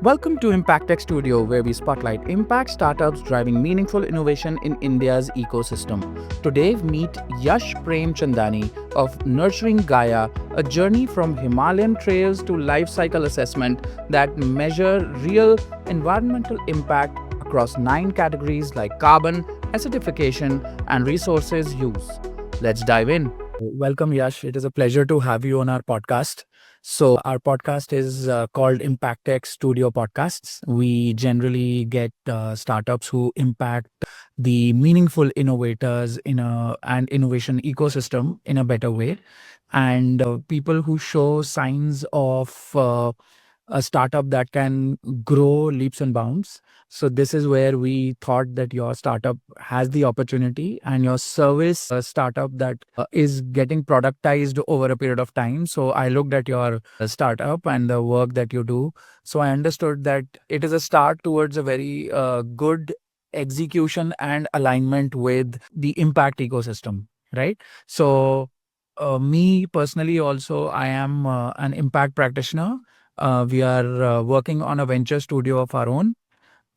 Welcome to Impact Tech Studio, where we spotlight impact startups driving meaningful innovation in India's ecosystem. Today, meet Yash Premchandani of Nurturing Gaia, a journey from Himalayan trails to life cycle assessment that measure real environmental impact across 9 categories like carbon, acidification, and resources use. Let's dive in. Welcome, Yash. It is a pleasure to have you on our podcast. So, our podcast is called Impact Tech Studio Podcasts. We generally get startups who impact the meaningful innovators in and innovation ecosystem in a better way, and people who show signs of a startup that can grow leaps and bounds. So this is where we thought that your startup has the opportunity, and your service startup that is getting productized over a period of time. So I looked at your startup and the work that you do. So I understood that it is a start towards a very good execution and alignment with the impact ecosystem, right? So me personally also, I am an impact practitioner. We are working on a venture studio of our own,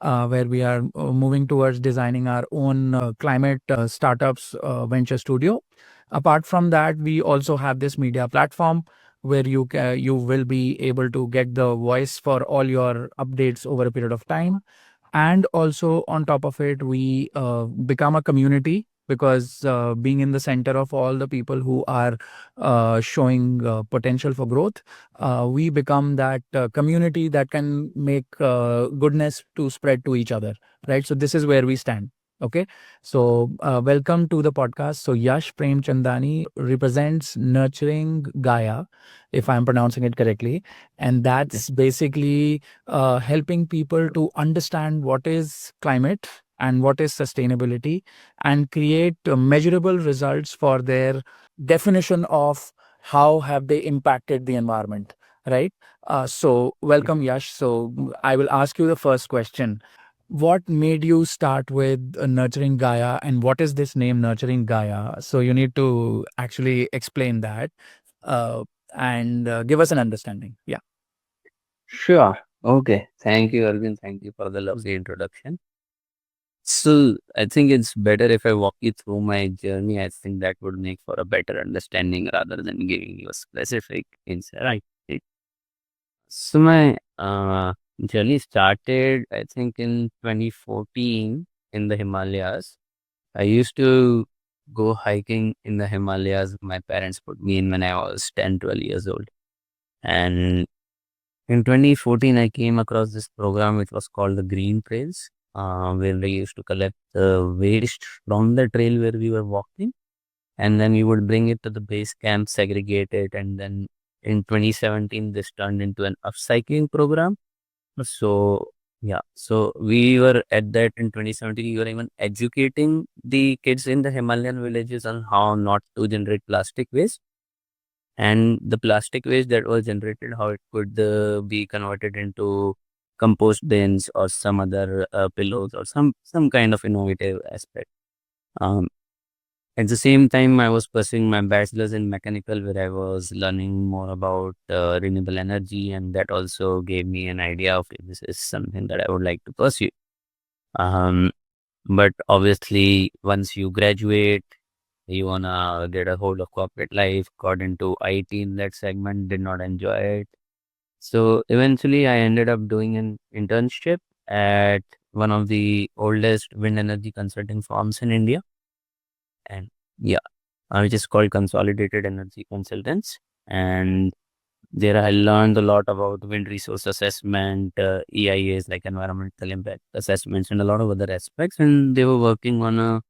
where we are moving towards designing our own climate startups venture studio. Apart from that, we also have this media platform where you will be able to get the voice for all your updates over a period of time. And also on top of it, we become a community, because being in the center of all the people who are showing potential for growth, we become that community that can make goodness to spread to each other, right? So this is where we stand. Okay, so welcome to the podcast. So Yash Premchandani represents Nurturing Gaia, if I'm pronouncing it correctly, and that's basically helping people to understand what is climate and what is sustainability, and create measurable results for their definition of how have they impacted the environment, right? So welcome, Yash. So I will ask you the first question. What made you start with Nurturing Gaia, and what is this name Nurturing Gaia? So you need to actually explain that uh, and give us an understanding. Yeah. Sure. Okay. Thank you, Arvind. Thank you for the lovely introduction. So, I think it's better if I walk you through my journey. I think that would make for a better understanding rather than giving you a specific insight. Right. So, my journey started, I think, in 2014 in the Himalayas. I used to go hiking in the Himalayas. My parents put me in when I was 10, 12 years old. And in 2014, I came across this program which was called the Green Trails, where we used to collect the waste from the trail where we were walking, and then we would bring it to the base camp, segregate it, and then in 2017, this turned into an upcycling program. So, yeah, so we were at that in 2017, we were even educating the kids in the Himalayan villages on how not to generate plastic waste, and the plastic waste that was generated, how it could be converted into compost bins or some other pillows or some kind of innovative aspect. Um, at the same time, I was pursuing my bachelor's in mechanical, where I was learning more about renewable energy, and that also gave me an idea of if this is something that I would like to pursue. Um, but obviously, once you graduate, you wanna get a hold of corporate life, got into IT in that segment, did not enjoy it. So eventually I ended up doing an internship at one of the oldest wind energy consulting firms in India. And yeah, which is called Consolidated Energy Consultants. And there I learned a lot about wind resource assessment, EIAs like environmental impact assessments, and a lot of other aspects. And they were working on a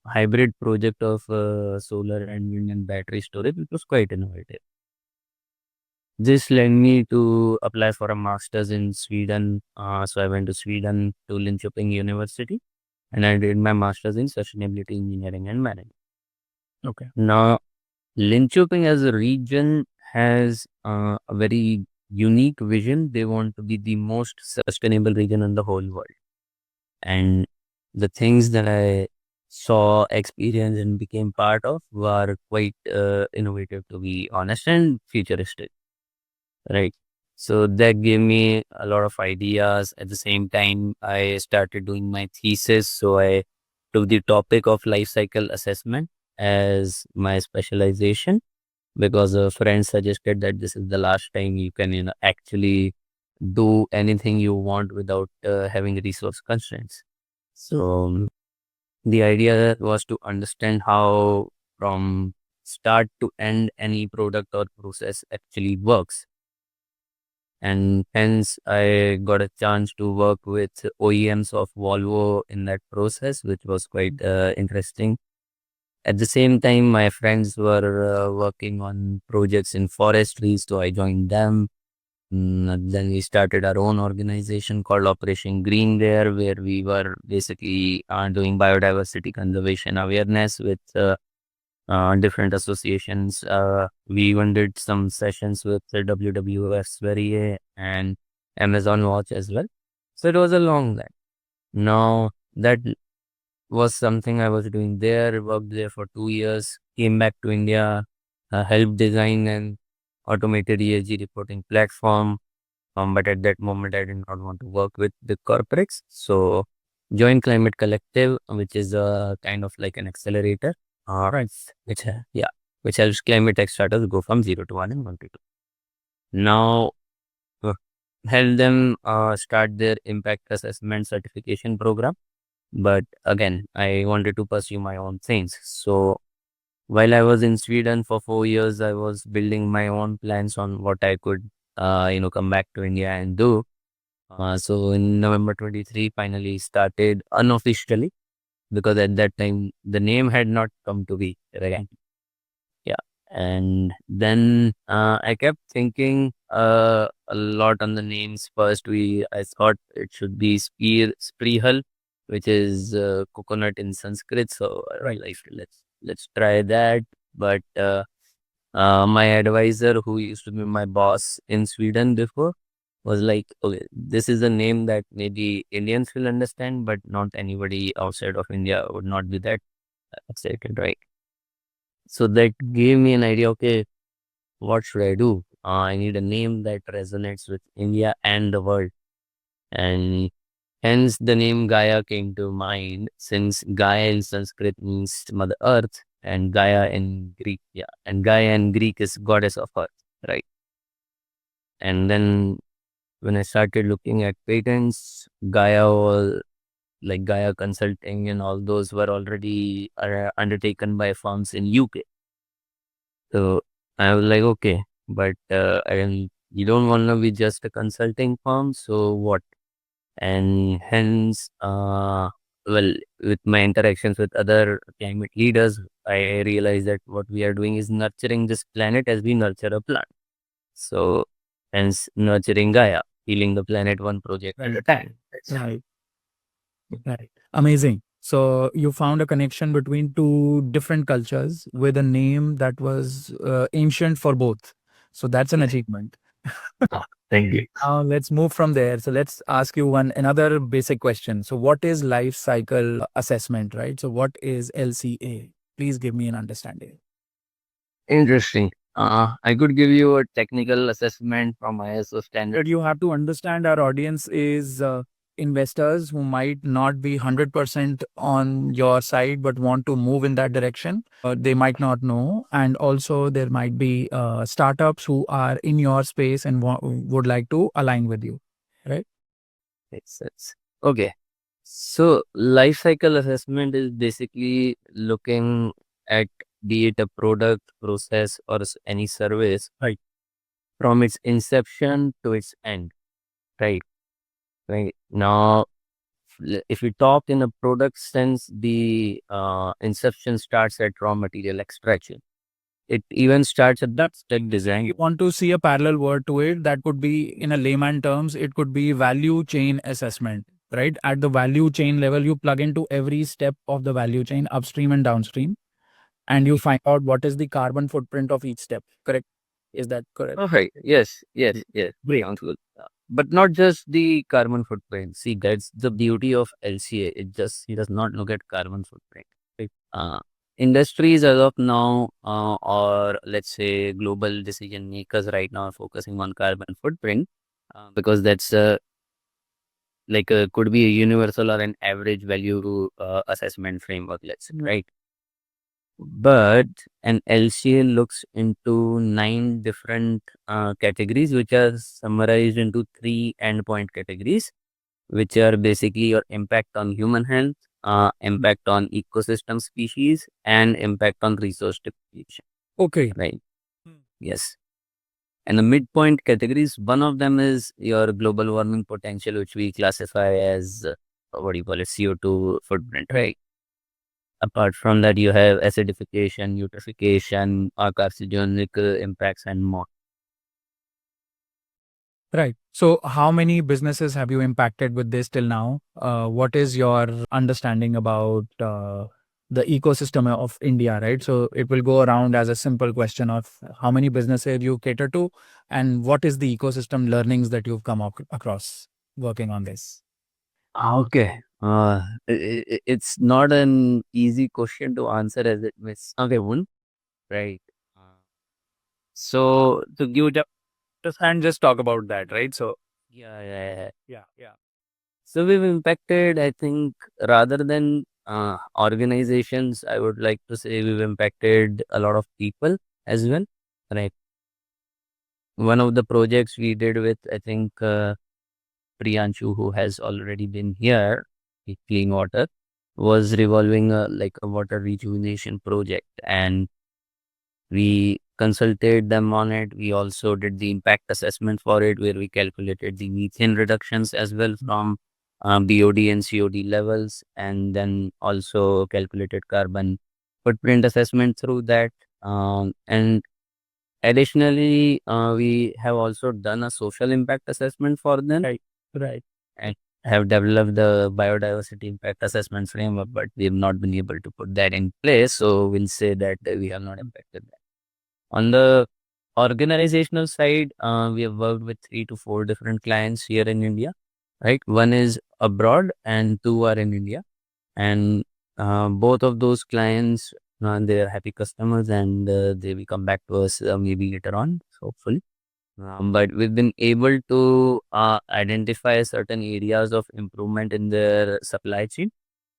hybrid project of solar and wind and battery storage, which was quite innovative. This led me to apply for a master's in Sweden. So I went to Sweden to Linköping University, and I did my master's in sustainability engineering and management. Okay. Now, Linköping as a region has a very unique vision. They want to be the most sustainable region in the whole world. And the things that I saw, experienced, and became part of were quite innovative, to be honest, and futuristic, right? So that gave me a lot of ideas. At the same time, I started doing my thesis. So I took the topic of life cycle assessment as my specialization because a friend suggested that this is the last time you can, actually do anything you want without having resource constraints. So the idea was to understand how from start to end any product or process actually works. And hence I got a chance to work with OEMs of Volvo in that process, which was quite interesting. At the same time, my friends were working on projects in forestry, so I joined them. Then we started our own organization called Operation Green there, where we were basically doing biodiversity conservation awareness with different associations. We even did some sessions with the WWF Sverige and Amazon Watch as well. So it was a long line. Now that was something I was doing there, worked there for 2 years, came back to India, helped design an automated ESG reporting platform. But at that moment, I did not want to work with the corporates. So joined Climate Collective, which is a kind of like an accelerator. Right. Which helps climate tech startups go from 0 to 1 in 1 to 2. Now, uh, help them start their impact assessment certification program. But again, I wanted to pursue my own things. So while I was in Sweden for 4 years, I was building my own plans on what I could, come back to India and do. So in November 23, finally started unofficially because at that time the name had not come to be, right? Yeah. And then I kept thinking a lot on the names. First, I thought it should be Sprihal, which is coconut in Sanskrit. So I realized let's try that. But my advisor, who used to be my boss in Sweden before, was like, okay, this is a name that maybe Indians will understand, but not anybody outside of India would not be that excited, right? So that gave me an idea. Okay, what should I do? I need a name that resonates with India and the world. And hence the name Gaia came to mind, since Gaia in Sanskrit means Mother Earth and Gaia in Greek. Yeah. And Gaia in Greek is goddess of earth, right? And then when I started looking at patents, Gaia was like Gaia Consulting and all those were already undertaken by firms in UK. So I was like, okay, but you don't want to be just a consulting firm, so what? And hence, well, with my interactions with other climate leaders, I realized that what we are doing is nurturing this planet as we nurture a plant. So hence, nurturing Gaia, healing the planet one project at a time. Right. Right. Amazing. So you found a connection between two different cultures with a name that was ancient for both. So that's an achievement. Thank you. Now let's move from there. So let's ask you one another basic question. So what is life cycle assessment, right? So what is LCA? Please give me an understanding. Interesting. I could give you a technical assessment from ISO standard. But you have to understand our audience is investors who might not be 100% on your side but want to move in that direction. They might not know. And also, there might be startups who are in your space and would like to align with you, right? Makes sense. Okay. So life cycle assessment is basically looking at be it a product, process, or any service, right, from its inception to its end, right? Right. Now, if we talk in a product sense, the inception starts at raw material extraction. It even starts at that tech design. Want to see a parallel word to it, that could be in a layman terms, it could be value chain assessment, right? At the value chain level, you plug into every step of the value chain, upstream and downstream, and you find out what is the carbon footprint of each step. Correct? Is that correct? Okay. Yes. Great. Sounds good. But not just the carbon footprint. See, that's the beauty of LCA. It does not look at carbon footprint. Right? industries as of now, or let's say global decision makers right now are focusing on carbon footprint, because that's could be a universal or an average value assessment framework, let's say, right? But an LCA looks into 9 different categories, which are summarized into 3 endpoint categories, which are basically your impact on human health, impact on ecosystem species, and impact on resource depletion. Okay. Right. Yes. And the midpoint categories, one of them is your global warming potential, which we classify as what do you call it, CO2 footprint, right? Apart from that, you have acidification, eutrophication, carcinogenic impacts, and more. Right. So, how many businesses have you impacted with this till now? What is your understanding about the ecosystem of India, right? So, it will go around as a simple question of how many businesses you cater to and what is the ecosystem learnings that you've come across working on this? Okay. It's not an easy question to answer as it may sound, one, right? Uh, So to give it a And just talk about that, right? So, yeah, yeah, yeah. yeah. So we've impacted, I think, rather than organizations, I would like to say we've impacted a lot of people as well. Right. One of the projects we did with, I think, Priyanshu, who has already been here, with Clean Water, was revolving like a water rejuvenation project, and we consulted them on it. We also did the impact assessment for it, where we calculated the methane reductions as well from BOD and COD levels, and then also calculated carbon footprint assessment through that. And additionally, we have also done a social impact assessment for them. Right. And have developed the biodiversity impact assessment framework, but we have not been able to put that in place. So we'll say that we have not impacted that. On the organizational side, we have worked with 3 to 4 different clients here in India, right? One is abroad and 2 are in India. And both of those clients, they are happy customers, and they will come back to us maybe later on, hopefully. But we've been able to identify certain areas of improvement in their supply chain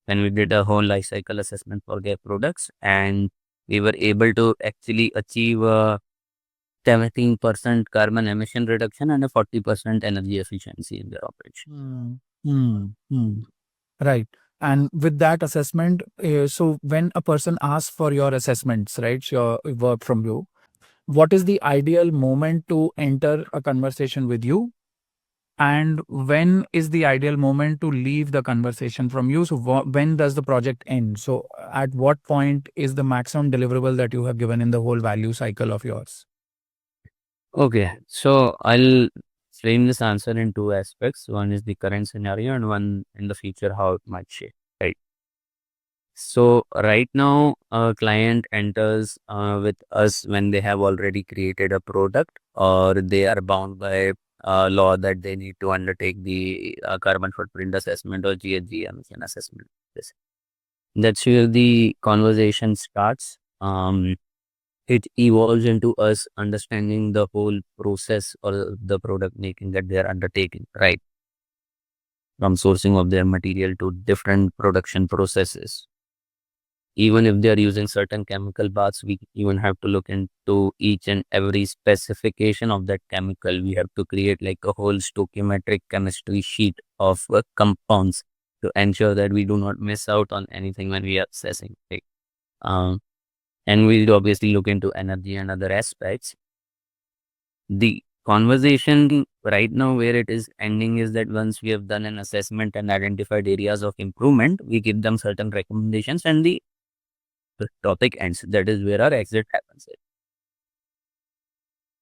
when we did a whole life cycle assessment for their products, and we were able to actually achieve a 17% carbon emission reduction and a 40% energy efficiency in their operation. Right. And with that assessment, so when a person asks for your assessments, right, your work from you, what is the ideal moment to enter a conversation with you? And when is the ideal moment to leave the conversation from you? So, when does the project end? So, at what point is the maximum deliverable that you have given in the whole value cycle of yours? Okay, so I'll frame this answer in 2 aspects. One is the current scenario, and one in the future, how it might shape. Right. So right now, a client enters with us when they have already created a product, or they are bound by law that they need to undertake the carbon footprint assessment or GHG emission assessment. Yes. That's where the conversation starts. It evolves into us understanding the whole process or the product making that they are undertaking, right? From sourcing of their material to different production processes. Even if they are using certain chemical baths, we even have to look into each and every specification of that chemical. We have to create like a whole stoichiometric chemistry sheet of compounds to ensure that we do not miss out on anything when we are assessing. Right? And we'll obviously look into energy and other aspects. The conversation right now where it is ending is that once we have done an assessment and identified areas of improvement, we give them certain recommendations, and the topic ends. That is where our exit happens.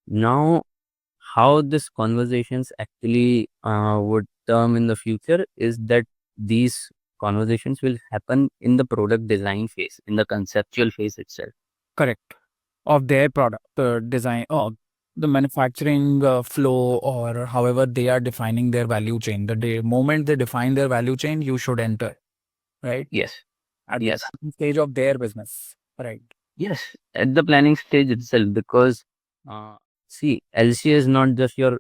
Now, how this conversations actually would term in the future is that these conversations will happen in the product design phase, in the conceptual phase itself. Correct. Of their product, the design, or the manufacturing flow, or however they are defining their value chain. The moment they define their value chain, you should enter, right? Yes. At the Yes. starting stage of their business. Right. Yes, at the planning stage itself, because uh, see, LCA is not just your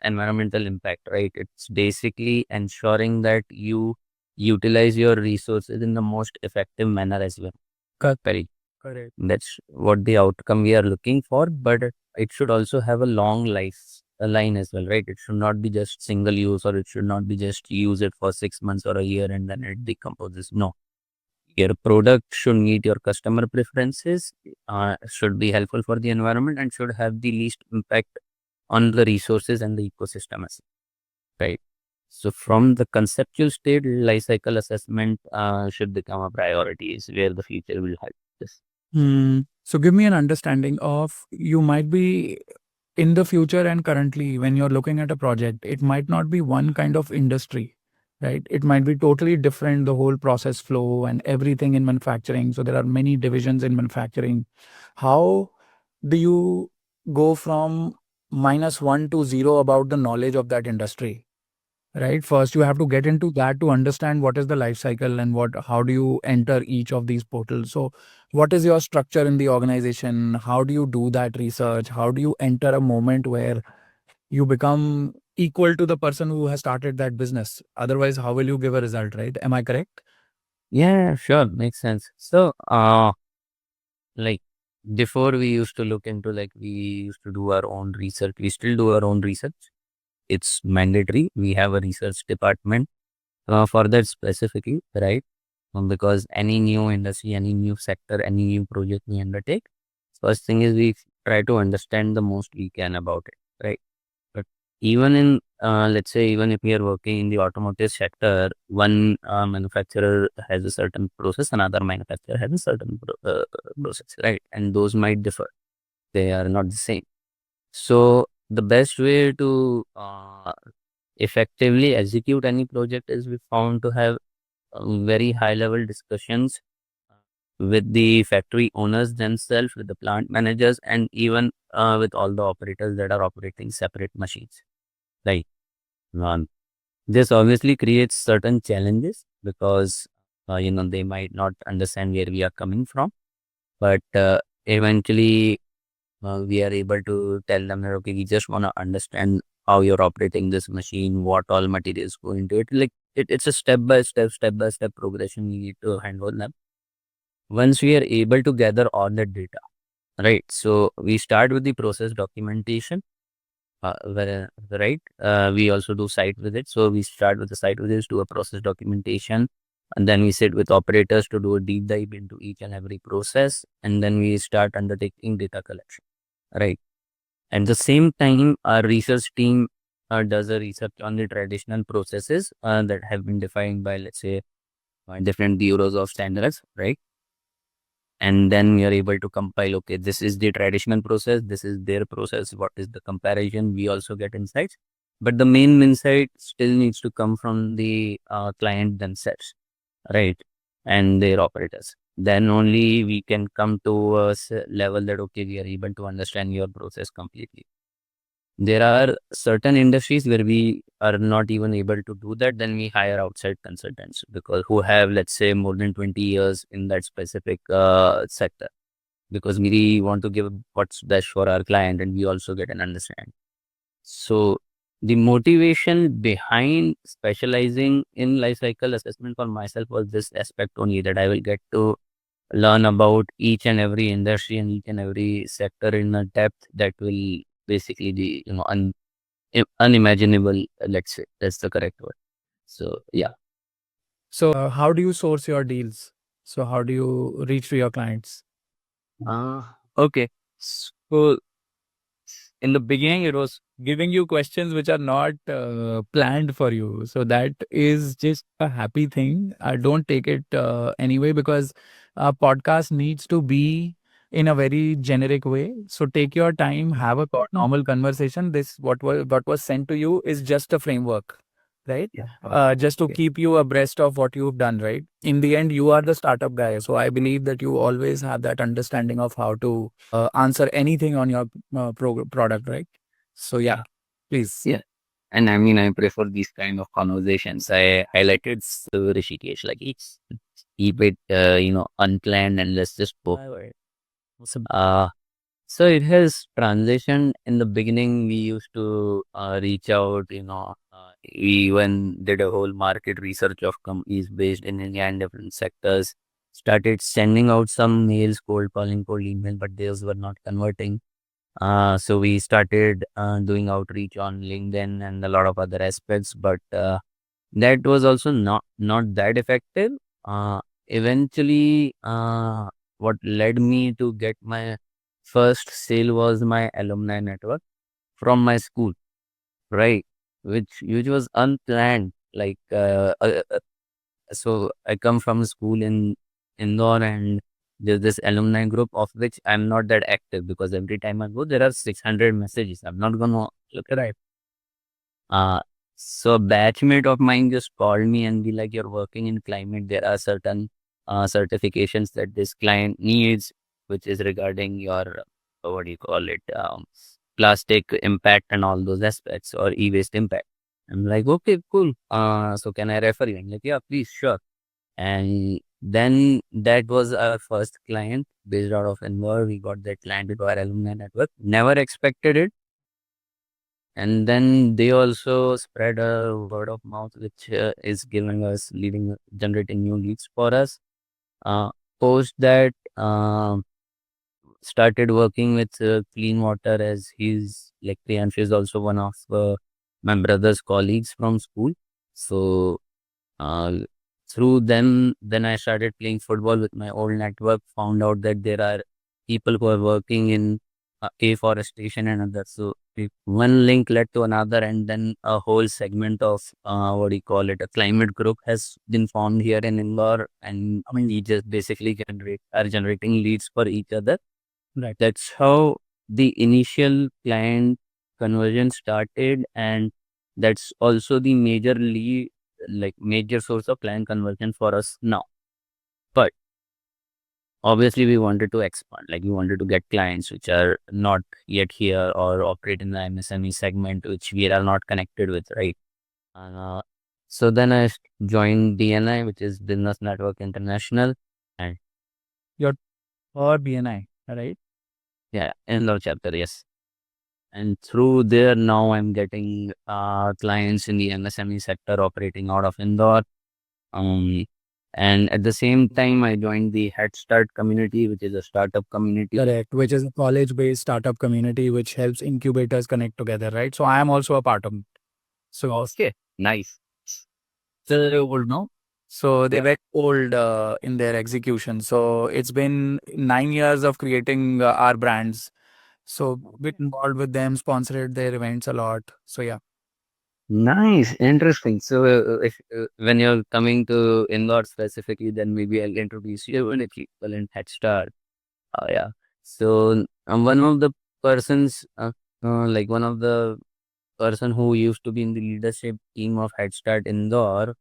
environmental impact, right? It's basically ensuring that you utilize your resources in the most effective manner as well. Very. Correct. That's what the outcome we are looking for, but it should also have a long life a line as well, right? It should not be just single use, or it should not be just use it for 6 months or a year and then it decomposes. No, your product should meet your customer preferences, should be helpful for the environment, and should have the least impact on the resources and the ecosystem as well, right? So from the conceptual state, life cycle assessment should become a priority, is where the future will help this. So give me an understanding of, you might be in the future and currently when you're looking at a project, it might not be one kind of industry, right? It might be totally different, the whole process flow and everything in manufacturing. So there are many divisions in manufacturing. How do you go from -1 to 0 about the knowledge of that industry? Right, first you have to get into that to understand what is the life cycle and what, how do you enter each of these portals. So what is your structure in the organization? How do you do that research? How do you enter a moment where you become equal to the person who has started that business? Otherwise, how will you give a result, right? Am I correct? Yeah, sure, makes sense. So, like before we used to look into, like, we used to do our own research. We still do our own research. It's mandatory. We have a research department for that specifically, right? Because any new industry, any new sector, any new project we undertake, first thing is we try to understand the most we can about it, right? But even in, let's say, even if we are working in the automotive sector, one manufacturer has a certain process, another manufacturer has a certain process, right? And those might differ. They are not the same. So the best way to effectively execute any project is, we found, to have very high level discussions with the factory owners themselves, with the plant managers, and even with all the operators that are operating separate machines. Right. Um, this obviously creates certain challenges because they might not understand where we are coming from, but eventually we are able to tell them that, okay, we just want to understand how you're operating this machine, what all materials go into it. Like, it's a step by step progression we need to handle them. Once we are able to gather all the data, right? So we start with the process documentation, right? We also do site visits. So we start with the site visits, do a process documentation, and then we sit with operators to do a deep dive into each and every process, and then we start undertaking data collection, right? At the same time, our research team does a research on the traditional processes that have been defined by, let's say, different bureaus of standards, right? And then we are able to compile, okay, this is the traditional process, this is their process, what is the comparison? We also get insights, but the main insight still needs to come from the client themselves, right? And their operators. Then only we can come to a level that, okay, we are able to understand your process completely. There are certain industries where we are not even able to do that. Then we hire outside consultants, because who have, let's say, more than 20 years in that specific sector, because we really want to give what's best for our client, and we also get an understanding. So the motivation behind specializing in life cycle assessment for myself was this aspect only, that I will get to learn about each and every industry and each and every sector in a depth that will basically be, unimaginable. Let's say that's the correct word. So yeah. So how do you source your deals? So how do you reach to your clients? Okay. So in the beginning, it was Giving you questions which are not planned for you. So that is just a happy thing. I don't take it anyway, because a podcast needs to be in a very generic way. So take your time, have a normal conversation. This, what was sent to you is just a framework, right? yeah. Just to Okay. keep you abreast of what you've done, right? In the end, you are the startup guy. So I believe that you always have that understanding of how to answer anything on your product, right? So yeah, please. Yeah. And I mean, I prefer these kind of conversations. I highlighted Rishikesh, like, it's keep it, unplanned, and let's just go. Uh, so it has transitioned. In the beginning, we used to reach out, we even did a whole market research of companies based in India and different sectors. Started sending out some mails, cold calling, cold email, but those were not converting. So we started doing outreach on LinkedIn and a lot of other aspects, but that was also not that effective. Eventually, what led me to get my first sale was my alumni network from my school, right? Which was unplanned. So I come from a school in Indore, and there's this alumni group of which I'm not that active because every time I go, there are 600 messages. I'm not gonna look at it. Uh, so a batchmate of mine just called me and be like, "You're working in climate. There are certain certifications that this client needs, which is regarding your what do you call it, plastic impact and all those aspects or e-waste impact." I'm like, "Okay, cool. So can I refer you?" I'm like, "Yeah, please, sure." And then that was our first client based out of Indore. We got that client into our alumni network. Never expected it. And then they also spread a word of mouth, which is giving us generating new leads for us. Post that, started working with Clean Water, as he's like Priyanshu is also one of my brother's colleagues from school. So uh, through them, then I started playing football with my old network, found out that there are people who are working in afforestation and others. So one link led to another, and then a whole segment of what do you call it, a climate group has been formed here in Indore, and I mean, we just basically are generating leads for each other. Right. That's how the initial client conversion started, and that's also the major source of client conversion for us now. But obviously, we wanted to expand, like we wanted to get clients which are not yet here or operate in the MSME segment, which we are not connected with, right? And, so then I joined BNI, which is Business Network International, and your or BNI, right? Yeah, in the chapter, yes. And through there, now I'm getting clients in the MSME sector operating out of Indore. Um, and at the same time, I joined the Head Start community, which is a startup community. Correct, which is a college-based startup community which helps incubators connect together, right? So I am also a part of it. So Okay, nice. still very old, no? So they were old in their execution. So it's been 9 years of creating our brands. So bit involved with them, sponsored their events a lot. So yeah. Nice, interesting. So, if when you're coming to Indore specifically, then maybe I'll introduce you in equivalent Head Start. Yeah. So, one of the persons, like one of the person who used to be in the leadership team of Head Start Indore,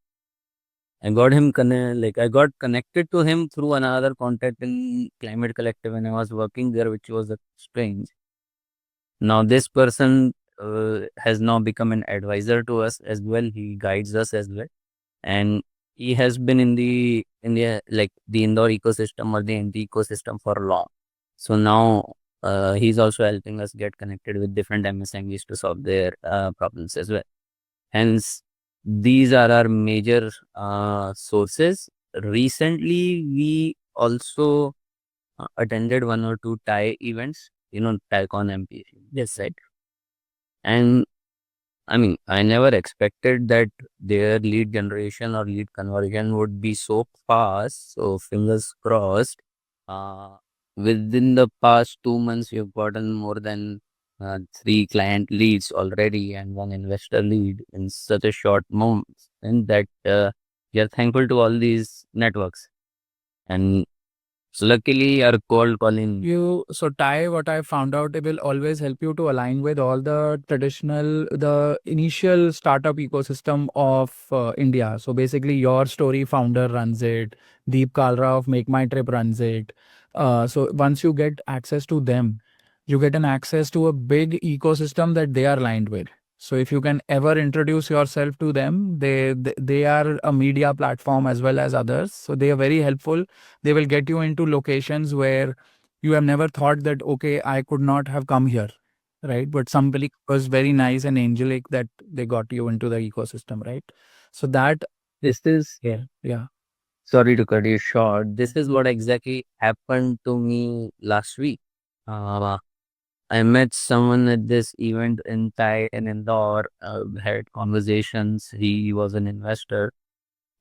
I got connected to him through another contact in Climate Collective when I was working there, which was strange. Now, this person has now become an advisor to us as well. He guides us as well, and he has been in the Indore ecosystem or the NT ecosystem for long. So now he's also helping us get connected with different MSMEs to solve their problems as well. Hence, these are our major sources. Recently, we also attended one or two Thai events, TaiCon MP. Yes, right. And I mean, I never expected that their lead generation or lead conversion would be so fast. So fingers crossed. Uh, Within the past 2 months, we've gotten more than three client leads already and one investor lead in such a short moment. And that we are thankful to all these networks. And so luckily, our cold calling. So Thai, what I found out, it will always help you to align with all the initial startup ecosystem of India. So basically, your story founder runs it. Deep Kalra of Make My Trip runs it. So once you get access to them, you get an access to a big ecosystem that they are aligned with. So if you can ever introduce yourself to them, they are a media platform as well as others. So they are very helpful. They will get you into locations where you have never thought that, okay, I could not have come here, right? But somebody was very nice and angelic that they got you into the ecosystem, right? So that, This is, yeah, sorry to cut you short. This is what exactly happened to me last week. Uh, I met someone at this event in Thai and Indore, had conversations. He was an investor,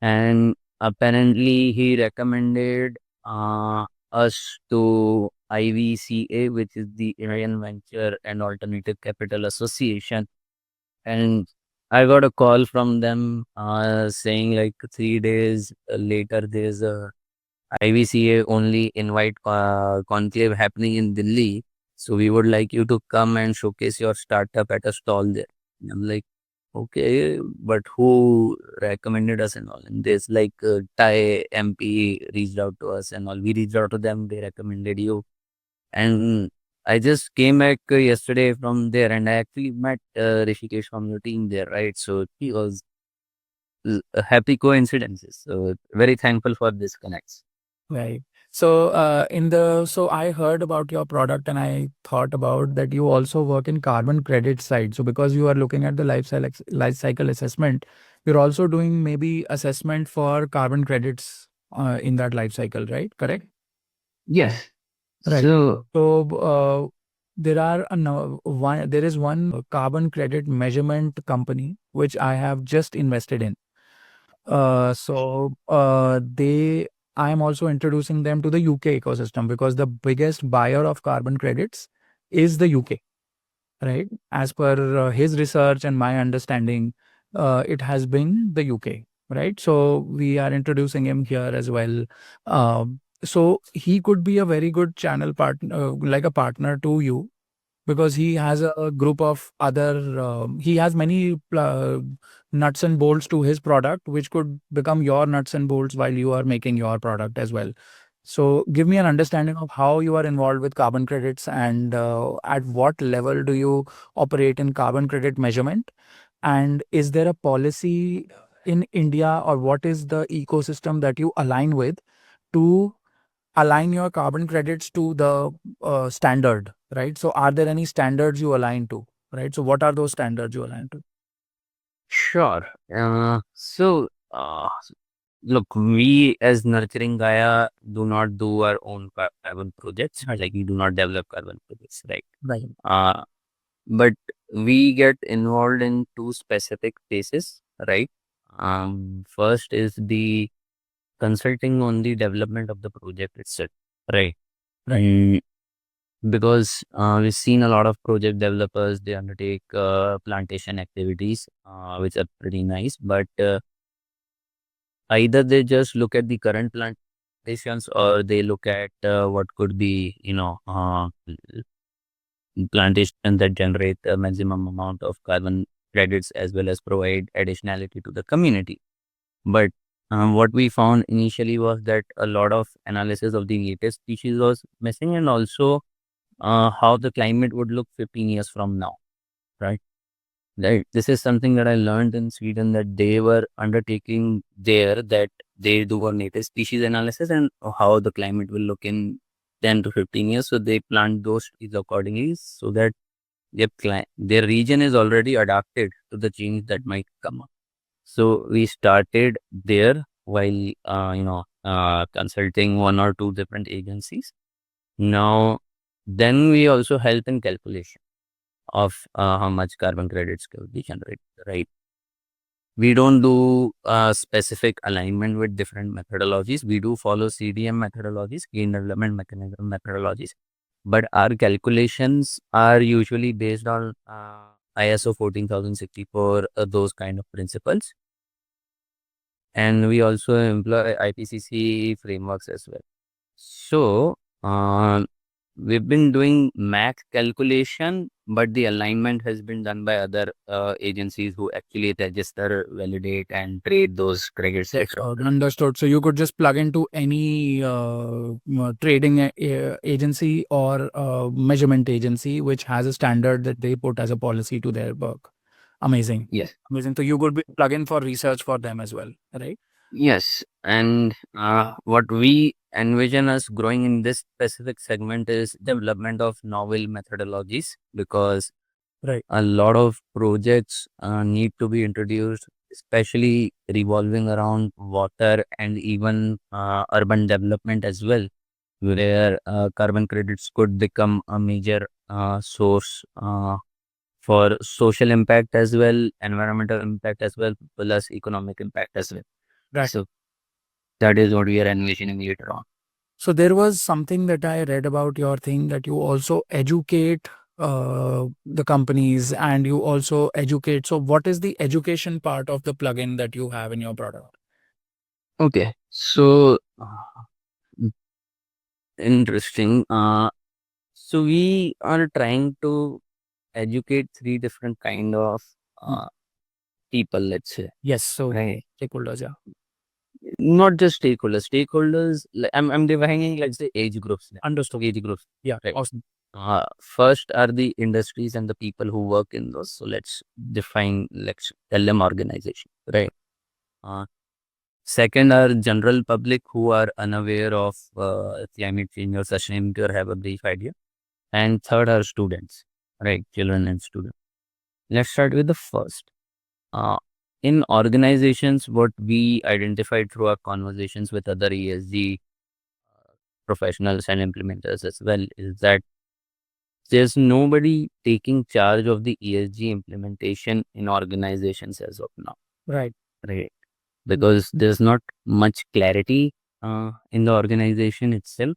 and apparently he recommended us to IVCA, which is the Indian Venture and Alternative Capital Association. And I got a call from them saying like 3 days later there's a IVCA only invite conclave happening in Delhi. So we would like you to come and showcase your startup at a stall there. And I'm like, okay, but who recommended us and all? And there's like Thai MP reached out to us and all. We reached out to them, they recommended you. And I just came back yesterday from there, and I actually met Rishikesh from your team there, right? So he was a happy coincidences. So very thankful for this connects. right. So so I heard about your product and I thought about that you also work in carbon credit side. So because you are looking at the life cycle assessment, you're also doing maybe assessment for carbon credits in that life cycle, right? Correct? Yes. Right. So So there are there is one carbon credit measurement company which I have just invested in. They I am also introducing them to the UK ecosystem because the biggest buyer of carbon credits is the UK, right? As per his research and my understanding, it has been the UK, right? So we are introducing him here as well. So he could be a very good channel partner, like a partner to you, because he has a group of other he has many nuts and bolts to his product which could become your nuts and bolts while you are making your product as well. So give me an understanding of how you are involved with carbon credits and at what level do you operate in carbon credit measurement, and is there a policy in India or what is the ecosystem that you align with to align your carbon credits to the standard, right? So are there any standards you align to, right? So what are those standards you align to? sure. Look, we as Nurturing Gaia do not do our own carbon projects. Right. Like we do not develop carbon projects, right? Right. Uh, but we get involved in two specific phases, right? First is the consulting on the development of the project itself, right? Right. Because we've seen a lot of project developers, they undertake plantation activities, which are pretty nice, but either they just look at the current plantations or they look at what could be, plantation that generate the maximum amount of carbon credits as well as provide additionality to the community. But what we found initially was that a lot of analysis of the native species was missing, and also how the climate would look 15 years from now, right? Right. This is something that I learned in Sweden, that they were undertaking there, that they do a native species analysis and how the climate will look in 10 to 15 years. So they plant those trees accordingly so that their region is already adapted to the change that might come up. So we started there while, consulting one or two different agencies. Now, then we also help in calculation of how much carbon credits could be generated, right? We don't do specific alignment with different methodologies. We do follow CDM methodologies, gain development mechanism methodologies, but our calculations are usually based on ISO 14064, those kind of principles. And we also employ IPCC frameworks as well. So, we've been doing max calculation, but the alignment has been done by other agencies who actually register, validate, and trade those credits. Understood. So you could just plug into any trading agency or measurement agency which has a standard that they put as a policy to their work. Amazing. Yes. Amazing. So you could be plug-in for research for them as well, right? Yes, and what we envision us growing in this specific segment is development of novel methodologies, because Right. a lot of projects need to be introduced, especially revolving around water and even urban development as well, where carbon credits could become a major source for social impact as well, environmental impact as well, plus economic impact as well. Right. So that is what we are envisioning later on. So there was something that I read about your thing that you also educate the companies and you also educate. So what is the education part of the plugin that you have in your product? Okay, so interesting. So we are trying to educate three different kind of Hmm. people, let's say, Yes. So right? stakeholders, yeah. Not just stakeholders. Stakeholders, like, I'm dividing, let's say, age groups. Understood. Age groups, Yeah. right? Awesome. First are the industries and the people who work in those. So let's tell them organization, right? Uh, Second are general public who are unaware of climate change or sustainability or have a brief idea. And third are students, right? Children and students. Let's start with the first. Uh, in organizations, what we identified through our conversations with other ESG professionals and implementers as well is that there's nobody taking charge of the ESG implementation in organizations as of now, Right. right? Because there's not much clarity in the organization itself.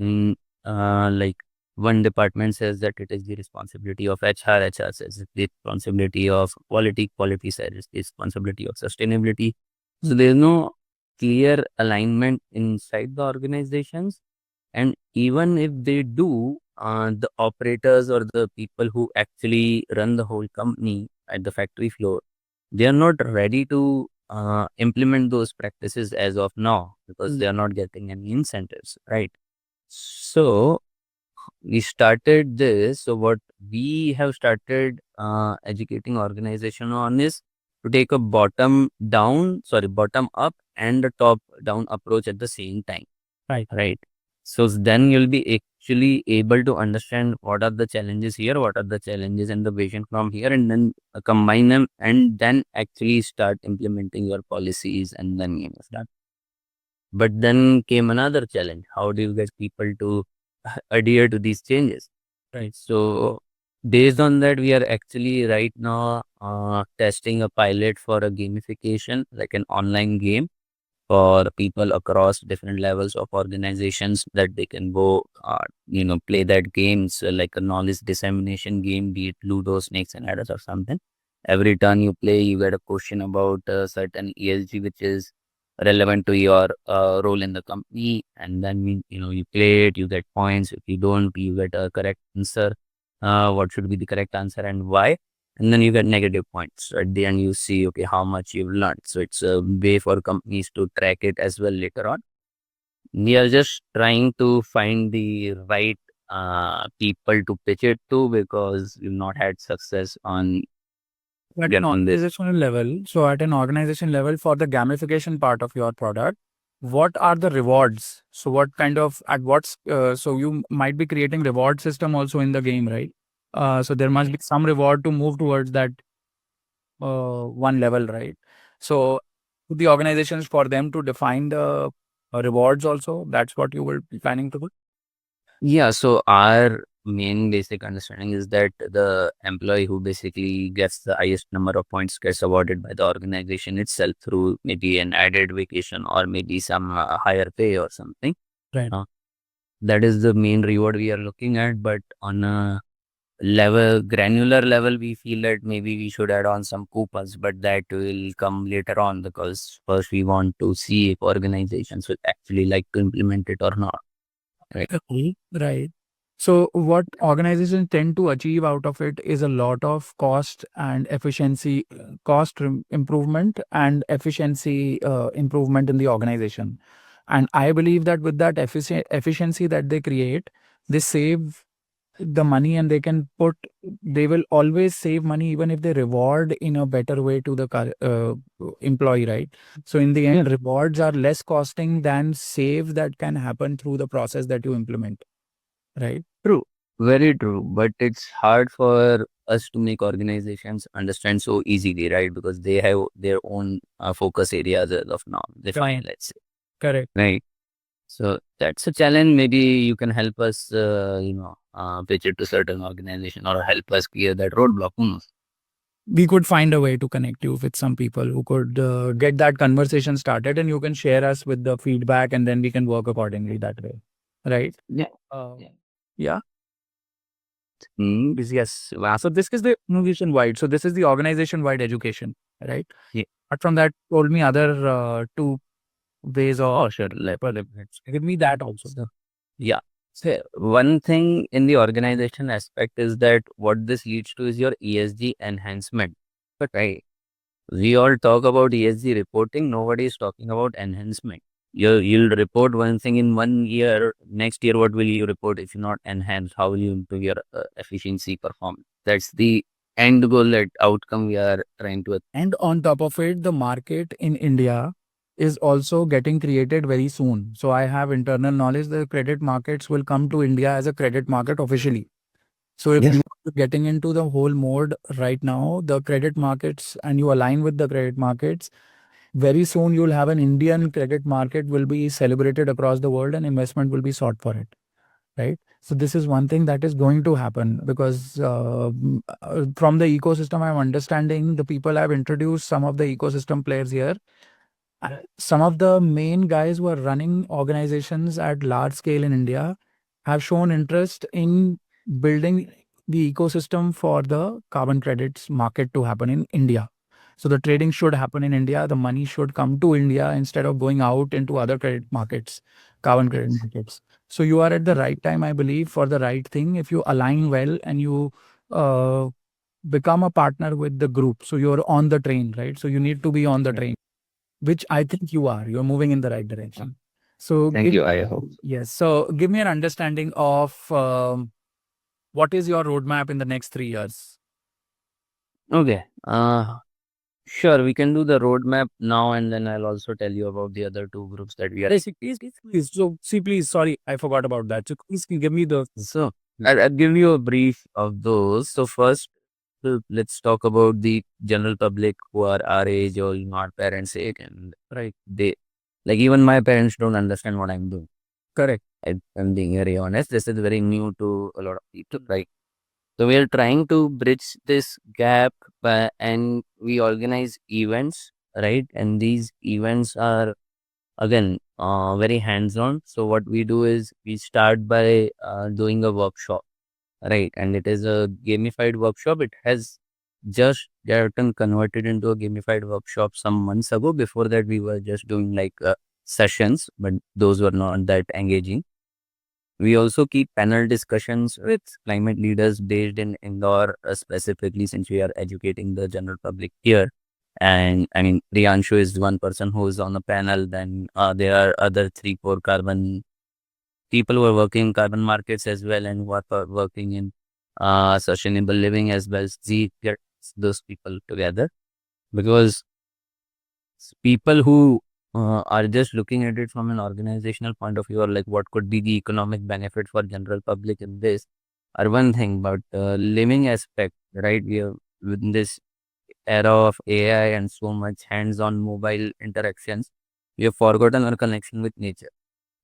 Mm, like one department says that it is the responsibility of HR, HR says it's the responsibility of quality, quality says it's the responsibility of sustainability. So there's no clear alignment inside the organizations. And even if they do, the operators or the people who actually run the whole company at the factory floor, they are not ready to implement those practices as of now because they are not getting any incentives, right? So we started this. So what we have started educating organization on is to take a bottom up and a top down approach at the same time. Right. Right. So then you'll be actually able to understand what are the challenges here, what are the challenges and the vision from here, and then combine them and then actually start implementing your policies and then start. But then came another challenge. How do you get people to adhere to these changes? Right. So based on that, we are actually right now testing a pilot for a gamification, like an online game for people across different levels of organizations that they can go, play that games like a knowledge dissemination game, be it Ludo, Snakes and Ladders or something. Every turn you play, you get a question about certain ESG, which is relevant to your role in the company. And then, you play it, you get points. If you don't, you get a correct answer. What should be the correct answer and why? And then you get negative points. So at the end, you see, okay, how much you've learned. So it's a way for companies to track it as well later on. We are just trying to find the right people to pitch it to because we've not had success on At an on this. organizational level, so at an organization level, for the gamification part of your product, what are the rewards? So what kind of at what's so you might be creating reward system also in the game, right? So there must be some reward to move towards that one level, right? So to the organizations for them to define the rewards also. That's what you were planning to do. Yeah, so our main basic understanding is that the employee who basically gets the highest number of points gets awarded by the organization itself through maybe an added vacation or maybe some higher pay or something. Right. Uh, that is the main reward we are looking at. But on a granular level, we feel that maybe we should add on some coupons, but that will come later on because first we want to see if organizations will actually like to implement it or not. Right. Okay. Right. So what organizations tend to achieve out of it is a lot of cost and efficiency, improvement and efficiency improvement in the organization. And I believe that with that efficiency that they create, they save the money and they can put, they will always save money even if they reward in a better way to the employee, right? So in the end, rewards are less costing than save that can happen through the process that you implement, right? True, very true. But it's hard for us to make organizations understand so easily, right? Because they have their own focus areas as of now. Define, let's say, Correct. right? So that's a challenge. Maybe you can help us, pitch it to certain organization or help us clear that roadblock. Who knows? We could find a way to connect you with some people who could get that conversation started, and you can share us with the feedback, and then we can work accordingly that way, right? Yeah. Yeah. Yeah. Hmm. Yes. Wow. So this is the innovation wide. So this is the organization wide education, right? Yeah. Apart from that, told me other two ways of. Oh, sure. Let's Give me that also. so, yeah. So one thing in the organization aspect is that what this leads to is your ESG enhancement. But right, we all talk about ESG reporting. Nobody is talking about enhancement. You'll report one thing in 1 year. Next year, what will you report if you not enhance? How will you improve your efficiency performance? That's the end goal, that outcome we are trying to. And on top of it, the market in India is also getting created very soon. So I have internal knowledge the credit markets will come to India as a credit market officially. So if Yes. you are getting into the whole mode right now, the credit markets, and you align with the credit markets, very soon you'll have an Indian credit market will be celebrated across the world and investment will be sought for it, right? So this is one thing that is going to happen because from the ecosystem I'm understanding, the people I've introduced, some of the ecosystem players here, some of the main guys who are running organizations at large scale in India have shown interest in building the ecosystem for the carbon credits market to happen in India. So the trading should happen in India. The money should come to India instead of going out into other credit markets, carbon credit markets. So you are at the right time, I believe, for the right thing. If you align well and you uh, become a partner with the group, so you're on the train, right? So you need to be on the train, which I think you are. You're moving in the right direction. So Thank give, you. I hope. yes. So give me an understanding of what is your roadmap in the next 3 years. Okay. Sure. We can do the roadmap now, and then I'll also tell you about the other two groups that we are. Please. So see, please. Sorry, I forgot about that. So please give me the. So I'll give you a brief of those. So first, let's talk about the general public who are our age or our parents' age, and Right. they, like, even my parents don't understand what I'm doing. Correct. I'm being very honest. This is very new to a lot of people, right? So we are trying to bridge this gap, and we organize events, right? And these events are again very hands-on. So what we do is we start by doing a workshop, right? And it is a gamified workshop. It has just gotten converted into a gamified workshop some months ago. Before that, we were just doing like sessions, but those were not that engaging. We also keep panel discussions with climate leaders based in Indore, specifically since we are educating the general public here. And I mean, Priyanshu is one person who is on the panel. Then there are other 3, 4 carbon people who are working in carbon markets as well, and who are working in sustainable living as well. Z gets those people together because people who are just looking at it from an organizational point of view, or like what could be the economic benefit for general public in this, are one thing, but living aspect, right? We are within this era of AI and so much hands-on mobile interactions, we have forgotten our connection with nature.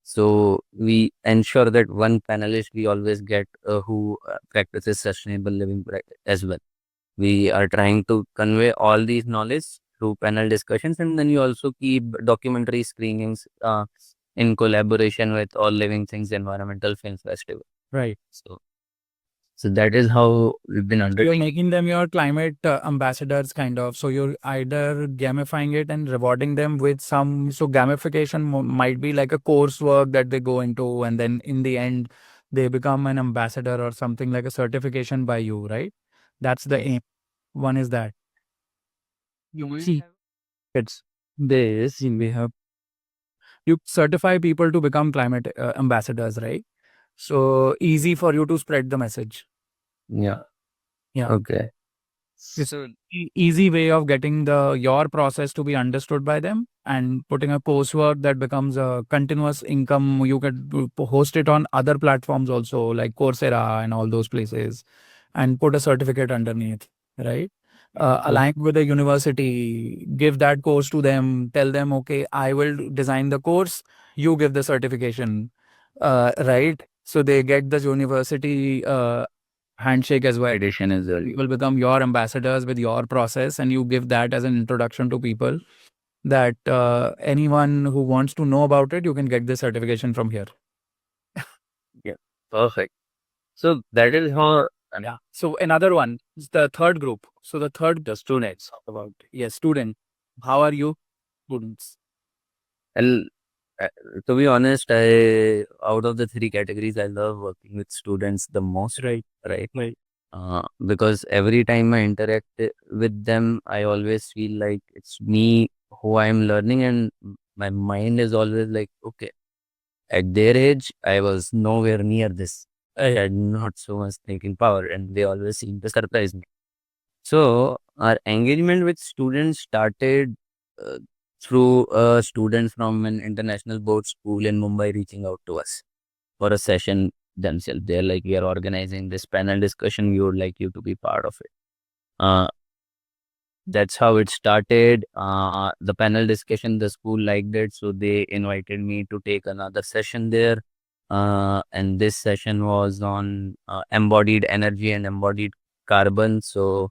So we ensure that one panelist we always get who practices sustainable living as well. We are trying to convey all these knowledge through panel discussions, and then we also keep documentary screenings in collaboration with All Living Things Environmental Film Festival. Right. So that is how we've been under. You're making them your climate ambassadors, kind of. So you're either gamifying it and rewarding them with some. So gamification might be like a coursework that they go into, and then in the end, they become an ambassador or something like a certification by you, right? That's the aim. One is that. See, it's this. We have you certify people to become climate ambassadors, right? So easy for you to spread the message. Yeah. Yeah. Okay. It's So easy way of getting the your process to be understood by them and putting a coursework that becomes a continuous income. You could host it on other platforms also, like Coursera and all those places, and put a certificate underneath, right? Align with the university, give that course to them, tell them, okay, I will design the course, you give the certification, right? So they get the university handshake as well. addition is early. Will become your ambassadors with your process, and you give that as an introduction to people that anyone who wants to know about it, you can get this certification from here. Yeah. Perfect. So that is how. Yeah. So another one is the third group. So the third, the students about, yes, student. How are you, students? Well, uh, to be honest, I out of the three categories, I love working with students the most. Right. Right. Right. Because every time I interact with them, I always feel like it's me who I'm learning, and my mind is always like, okay, at their age, I was nowhere near this. I had not so much thinking power, and they always seem to surprise me. So our engagement with students started uh, through a student from an international board school in Mumbai reaching out to us for a session themselves. They're like, we are organizing this panel discussion. We would like you to be part of it. Uh, that's how it started. The panel discussion, the school liked it, so they invited me to take another session there. And this session was on embodied energy and embodied carbon. So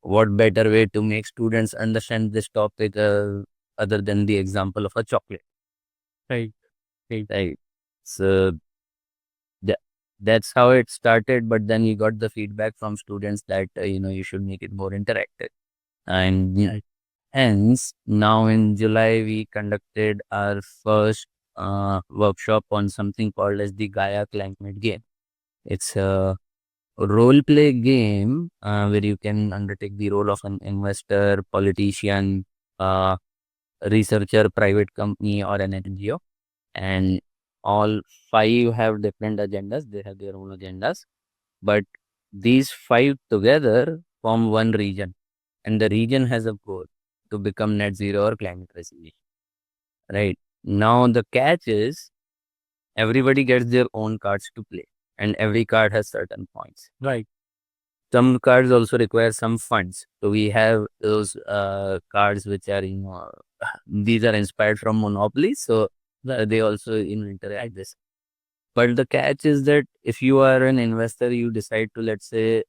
what better way to make students understand this topic other than the example of a chocolate? Right. Right. Right. So that, that's how it started. But then you got the feedback from students that, you should make it more interactive. And hence, now in July, we conducted our first workshop on something called as the Gaia Climate Game. It's a role play game where you can undertake the role of an investor, politician, uh, researcher, private company, or an NGO. And all five have different agendas. They have their own agendas. But these five together form one region. And the region has a goal to become net zero or climate resilient. Right. Now, the catch is everybody gets their own cards to play, and every card has certain points. Right. Some cards also require some funds. So we have those cards which are, these are inspired from Monopoly. So they also interact this. But the catch is that if you are an investor, you decide to, let's say,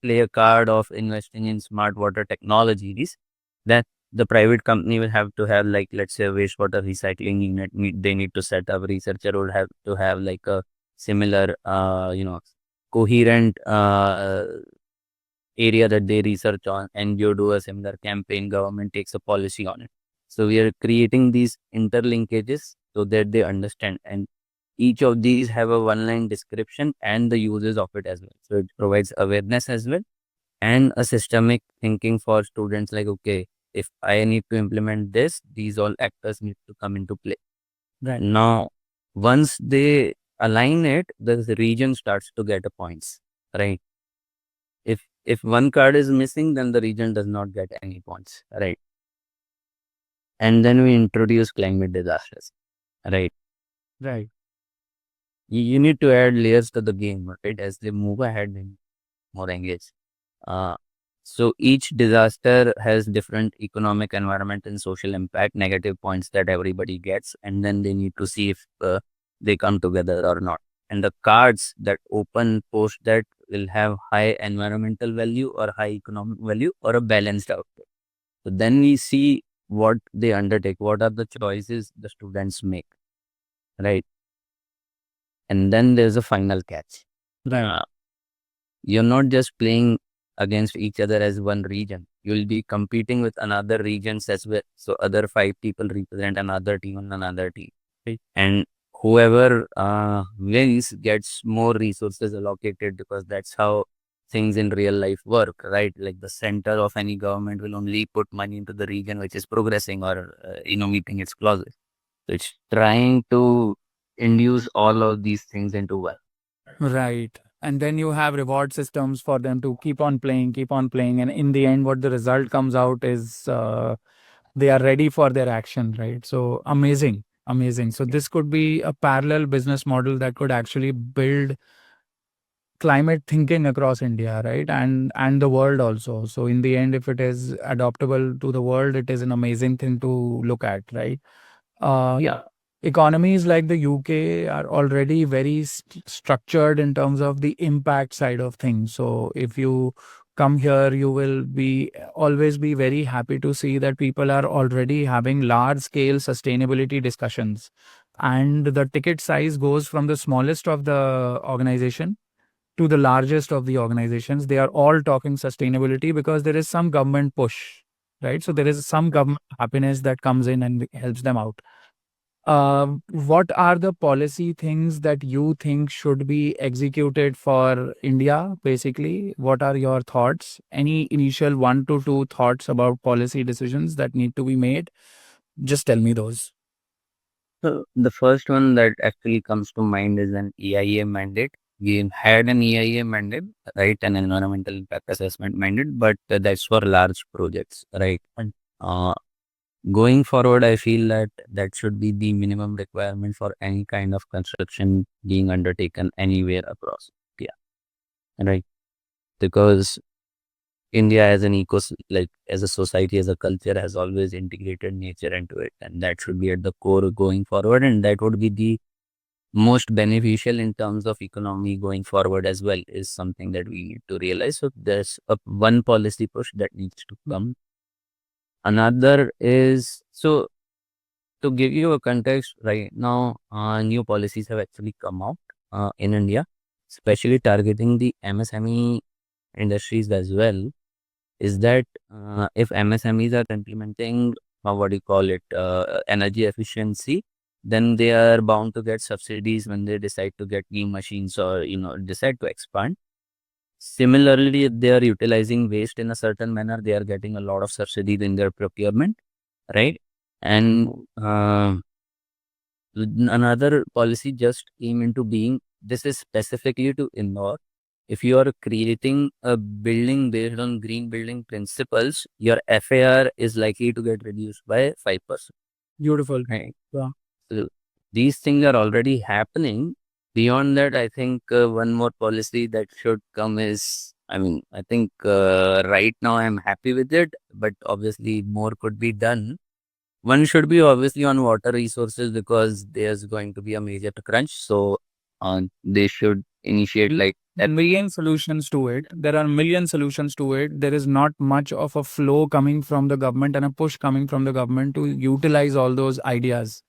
play a card of investing in smart water technologies, then the private company will have to have, like, let's say, a wastewater recycling unit. They need to set up. Researcher would have to have like a similar, coherent area that they research on, and you do a similar campaign. Government takes a policy on it. So we are creating these interlinkages so that they understand, and each of these have a one-line description and the uses of it as well. So it provides awareness as well and a systemic thinking for students, like, okay, if I need to implement this, these all actors need to come into play. Right. Now, once they align it, the region starts to get a points, right? If one card is missing, then the region does not get any points, right? And then we introduce climate disasters, right? Right. You need to add layers to the game, right? As they move ahead and more engaged. Uh, so each disaster has different economic, environment, and social impact, negative points that everybody gets, and then they need to see if they come together or not. And the cards that open post that will have high environmental value or high economic value or a balanced output. So then we see what they undertake, what are the choices the students make, right? And then there's a final catch. Right. You're not just playing against each other as one region. You'll be competing with another regions as well. So other five people represent another team and another team. Right. And whoever wins gets more resources allocated, because that's how things in real life work, right? Like the center of any government will only put money into the region which is progressing or, meeting its clauses. So it's trying to induce all of these things into one. Right. And then you have reward systems for them to keep on playing. And in the end, what the result comes out is they are ready for their action, right? So amazing. Amazing. So this could be a parallel business model that could actually build climate thinking across India, right? And the world also. So in the end, if it is adoptable to the world, it is an amazing thing to look at, right? Yeah. Economies like the UK are already very structured in terms of the impact side of things. So if you come here, you will be always be very happy to see that people are already having large scale sustainability discussions. And the ticket size goes from the smallest of the organization to the largest of the organizations. They are all talking sustainability because there is some government push, right? So there is some government happiness that comes in and helps them out. What are the policy things that you think should be executed for India? Basically, what are your thoughts? Any initial one to two thoughts about policy decisions that need to be made? Just tell me those. So the first one that actually comes to mind is an EIA mandate. We had an EIA mandate, right? An environmental impact assessment mandate, but that's for large projects, right? And uh, going forward, I feel that that should be the minimum requirement for any kind of construction being undertaken anywhere across India, right? Because India as an like as a society, as a culture, has always integrated nature into it, and that should be at the core going forward, and that would be the most beneficial in terms of economy going forward as well, is something that we need to realize. So there's a one policy push that needs to come. Another is, so to give you a context, right now, new policies have actually come out in India, especially targeting the MSME industries as well. Is that if MSMEs are implementing, what do you call it, energy efficiency, then they are bound to get subsidies when they decide to get new machines or decide to expand. Similarly, if they are utilizing waste in a certain manner, they are getting a lot of subsidies in their procurement, right? And another policy just came into being. This is specifically to Indore. If you are creating a building based on green building principles, your FAR is likely to get reduced by 5%. Beautiful. Right. Yeah. So these things are already happening. Beyond that, I think one more policy that should come is, I mean, I think right now I'm happy with it, but obviously more could be done. One should be obviously on water resources, because there's going to be a major crunch. So they should initiate like that. Million solutions to it. There are million solutions to it. There is not much of a flow coming from the government and a push coming from the government to utilize all those ideas.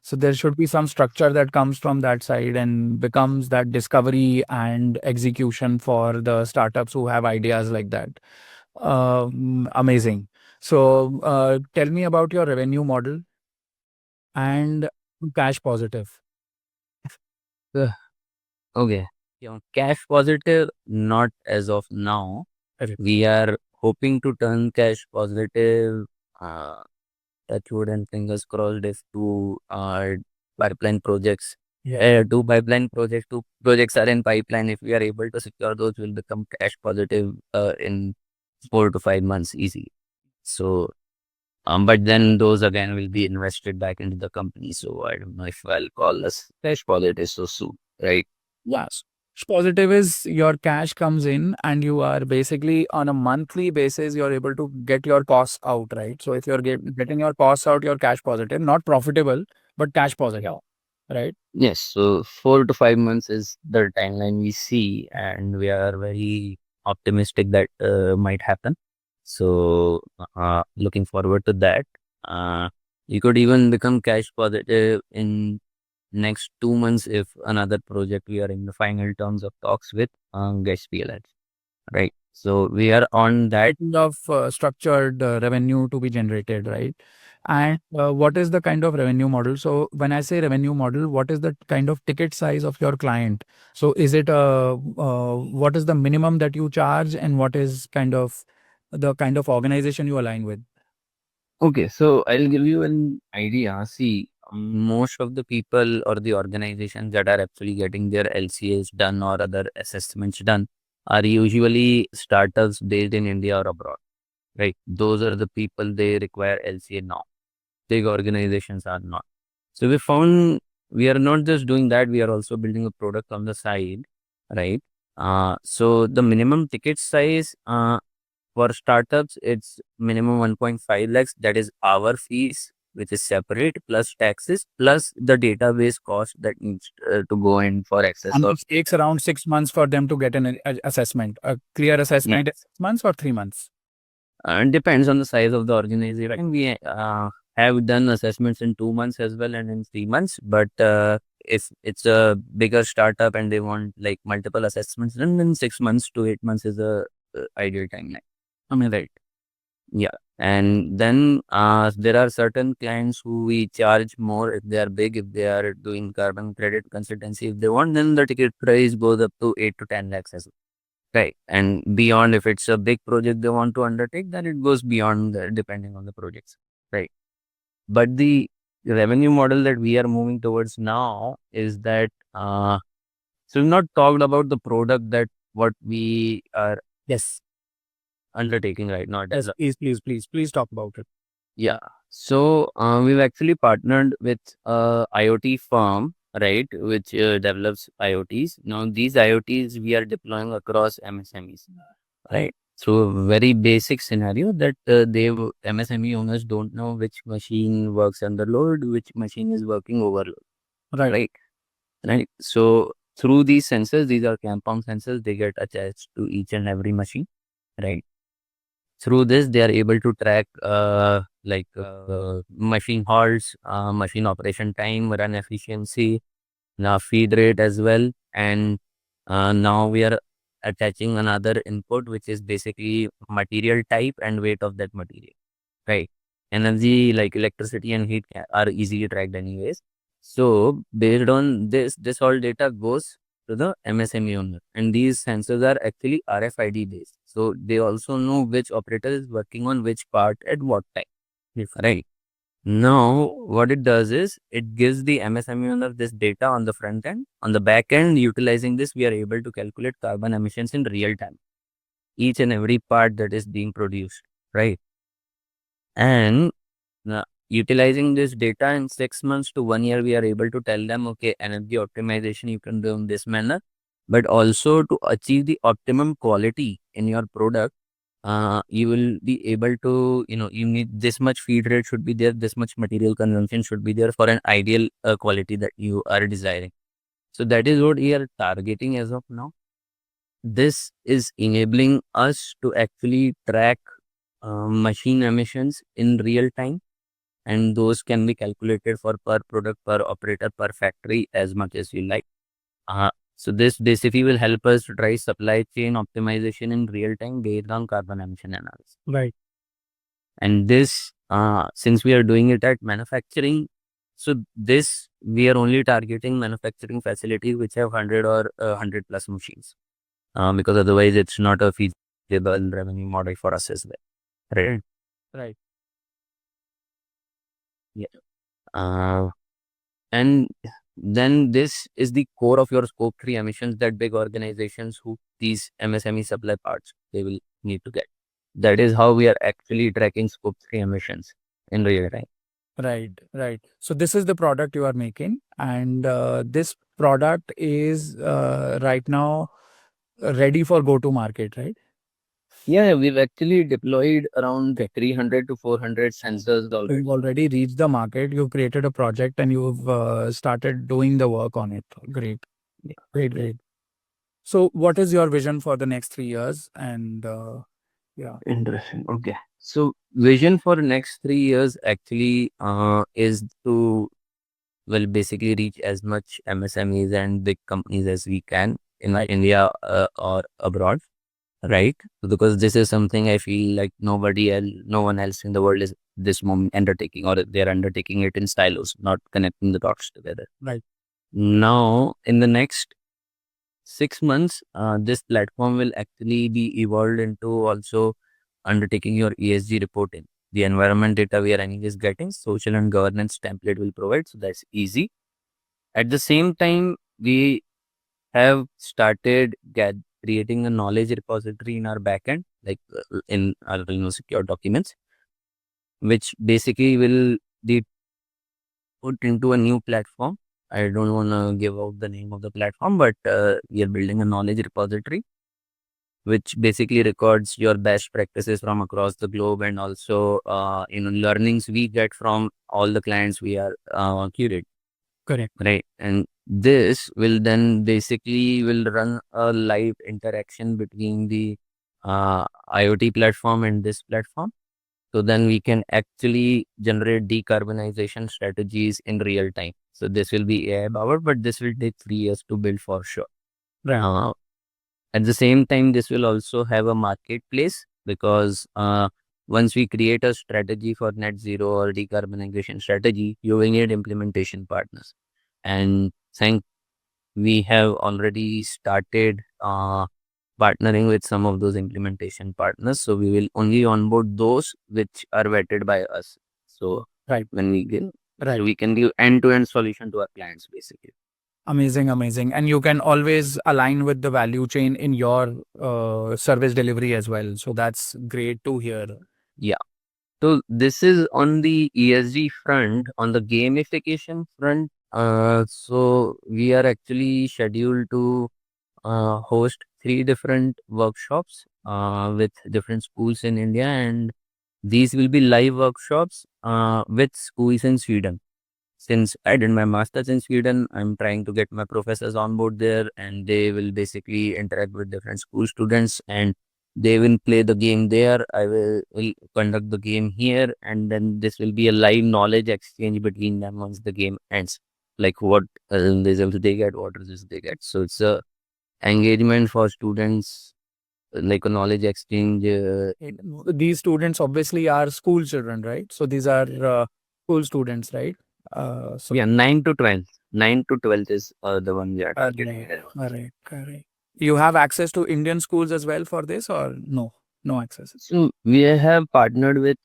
So there should be some structure that comes from that side and becomes that discovery and execution for the startups who have ideas like that. Amazing. So tell me about your revenue model and cash positive. Uh, Okay. Cash positive, not as of now. Correct. We are hoping to turn cash positive, uh, touch wood and fingers crossed, if pipeline projects, Yeah. two projects are in pipeline. If we are able to secure those, will become cash positive in 4 to 5 months easy. So, but then those again will be invested back into the company. So I don't know if I'll call us cash positive so soon, right? Yes. Positive is your cash comes in and you are basically on a monthly basis, you're able to get your costs out, right? So if you're getting your costs out, you're cash positive, not profitable, but cash positive, right? Yes, so 4 to 5 months is the timeline we see, and we are very optimistic that might happen. So, looking forward to that. You could even become cash positive in next 2 months if another project we are in the final terms of talks with gets realized. Right. So we are on that. Kind of structured revenue to be generated, right? And what is the kind of revenue model? So when I say revenue model, what is the kind of ticket size of your client? So is it what is the minimum that you charge, and what is kind of the kind of organization you align with? Okay, so I'll give you an idea. See, most of the people or the organizations that are actually getting their LCAs done or other assessments done are usually startups based in India or abroad, right? Those are the people they require LCA now. Big organizations are not. So we found we are not just doing that, we are also building a product on the side, right? So the minimum ticket size for startups, it's minimum 1.5 lakhs. That is our fees, which is separate, plus taxes, plus the database cost that needs to go in for access. And Or it takes around 6 months for them to get an assessment. A clear yeah, assessment is 6 months or 3 months. it depends on the size of the organization. We have done assessments in 2 months as well and in 3 months. But if it's a bigger startup and they want like multiple assessments, then 6 months to 8 months is a ideal timeline. I mean, right? Yeah. And then there are certain clients who we charge more if they are big, if they are doing carbon credit consultancy. If they want, then the ticket price goes up to 8 to 10 lakhs as well. Right. And beyond, if it's a big project they want to undertake, then it goes beyond depending on the projects. Right. But the revenue model that we are moving towards now is that, so we've not talked about the product that what we are Yes. undertaking right now. Yes, please talk about it. Yeah. So we've actually partnered with a IoT firm, right, which develops IoTs. Now these IoTs we are deploying across MSMEs, right? So very basic scenario that MSME owners don't know which machine works under load, which machine is working overload, Right. right? Right. So through these sensors, these are compound sensors, they get attached to each and every machine, right? Through this, they are able to track machine halts, machine operation time, run efficiency, now feed rate as well. And now we are attaching another input, which is basically material type and weight of that material, right? Energy like electricity and heat are easily tracked anyways. So based on this all data goes to the MSME owner, and these sensors are actually RFID based. So they also know which operator is working on which part at what time. Yes. Right. Now, what it does is it gives the MSME owner this data on the front end. On the back end, utilizing this, we are able to calculate carbon emissions in real time, each and every part that is being produced. Right. And utilizing this data in 6 months to 1 year, we are able to tell them, okay, energy optimization you can do in this manner, but also to achieve the optimum quality in your product. You will be able to, you need this much feed rate should be there, this much material consumption should be there for an ideal quality that you are desiring. So that is what we are targeting as of now. This is enabling us to actually track machine emissions in real time, and those can be calculated for per product, per operator, per factory as much as you like. So this basically will help us drive supply chain optimization in real time based on carbon emission analysis. Right. And this, since we are doing it at manufacturing, so this we are only targeting manufacturing facilities which have 100 or 100 plus machines, because otherwise it's not a feasible revenue model for us as well, right? Right. Yeah. Uh, And then this is the core of your scope 3 emissions that big organizations who these MSME supply parts, they will need to get. That is how we are actually tracking scope 3 emissions in real time. Right. Right. So this is the product you are making, and this product is right now ready for go to market, right? Yeah, we've actually deployed around 300 to 400 sensors So already. you've already reached the market. You've created a project and you've started doing the work on it. Great. Yeah. Great. Great. So what is your vision for the next 3 years? And yeah. Interesting. Okay. So vision for next 3 years actually is to, well, basically reach as much MSMEs and big companies as we can in India or abroad. Right? Because this is something I feel like no one else in the world is this moment undertaking, or they're undertaking it in silos, not connecting the dots together. Right. Now, in the next 6 months, this platform will actually be evolved into also undertaking your ESG reporting. The environment data we are anyways getting, social and governance template will provide. So that's easy. At the same time, we have started creating a knowledge repository in our backend, like in our secure documents, which basically will be put into a new platform. I don't want to give out the name of the platform, but we are building a knowledge repository which basically records your best practices from across the globe, and also learnings we get from all the clients we are curating. Correct. Right. And this will then basically will run a live interaction between the IoT platform and this platform. So then we can actually generate decarbonization strategies in real time. So this will be AI powered, but this will take 3 years to build for sure. Right. At the same time, this will also have a marketplace, because once we create a strategy for net zero or decarbonization strategy, you will need implementation partners. And thank we have already started partnering with some of those implementation partners. So we will only onboard those which are vetted by us. So Right. when we get, Right. so we can give end-to-end solution to our clients basically. Amazing, amazing. And you can always align with the value chain in your service delivery as well. So that's great to hear. Yeah. So this is on the ESG front. On the gamification front, so we are actually scheduled to host 3 different workshops with different schools in India, and these will be live workshops with schools in Sweden. Since I did my master's in Sweden, I'm trying to get my professors on board there, and they will basically interact with different school students, and they will play the game there. I will conduct the game here, and then this will be a live knowledge exchange between them once the game ends. Like what results they get, what results they get. So it's a engagement for students, like a knowledge exchange. These students obviously are school children, right? So these are school students, right? So Yeah, 9 to 12. 9 to 12 is the one we are targeting. correct, correct. You have access to Indian schools as well for this, or no? No access. So we have partnered with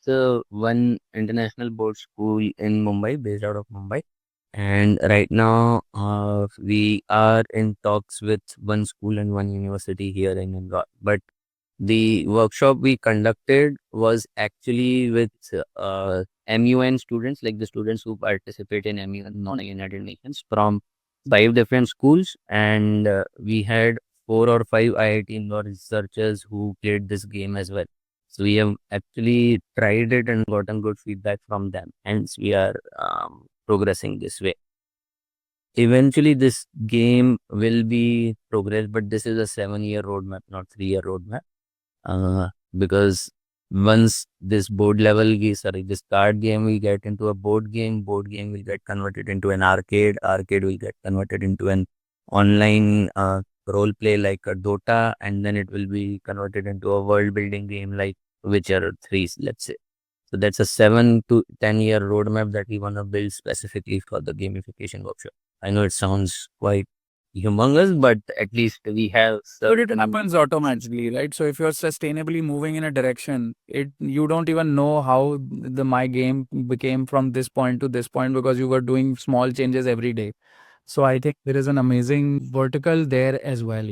one international board school in Mumbai, based out of Mumbai. And right now, we are in talks with one school and one university here in Indore. But the workshop we conducted was actually with MUN students, like the students who participate in MUN, non-United Nations, from 5 different schools. And we had 4 or 5 IIT Indore researchers who played this game as well. So we have actually tried it and gotten good feedback from them. Hence, we are progressing this way. Eventually, this game will be progressed, but this is a 7-year roadmap, not 3-year roadmap. Because once this board level, this card game will get into a board game will get converted into an arcade will get converted into an online role play like a Dota, and then it will be converted into a world building game like Witcher 3, let's say. So that's a 7 to 10 year roadmap that we want to build specifically for the gamification workshop. I know it sounds quite humongous, but at least we have. So it happens automatically, right? So if you're sustainably moving in a direction, you don't even know how my game became from this point to this point because you were doing small changes every day. So I think there is an amazing vertical there as well.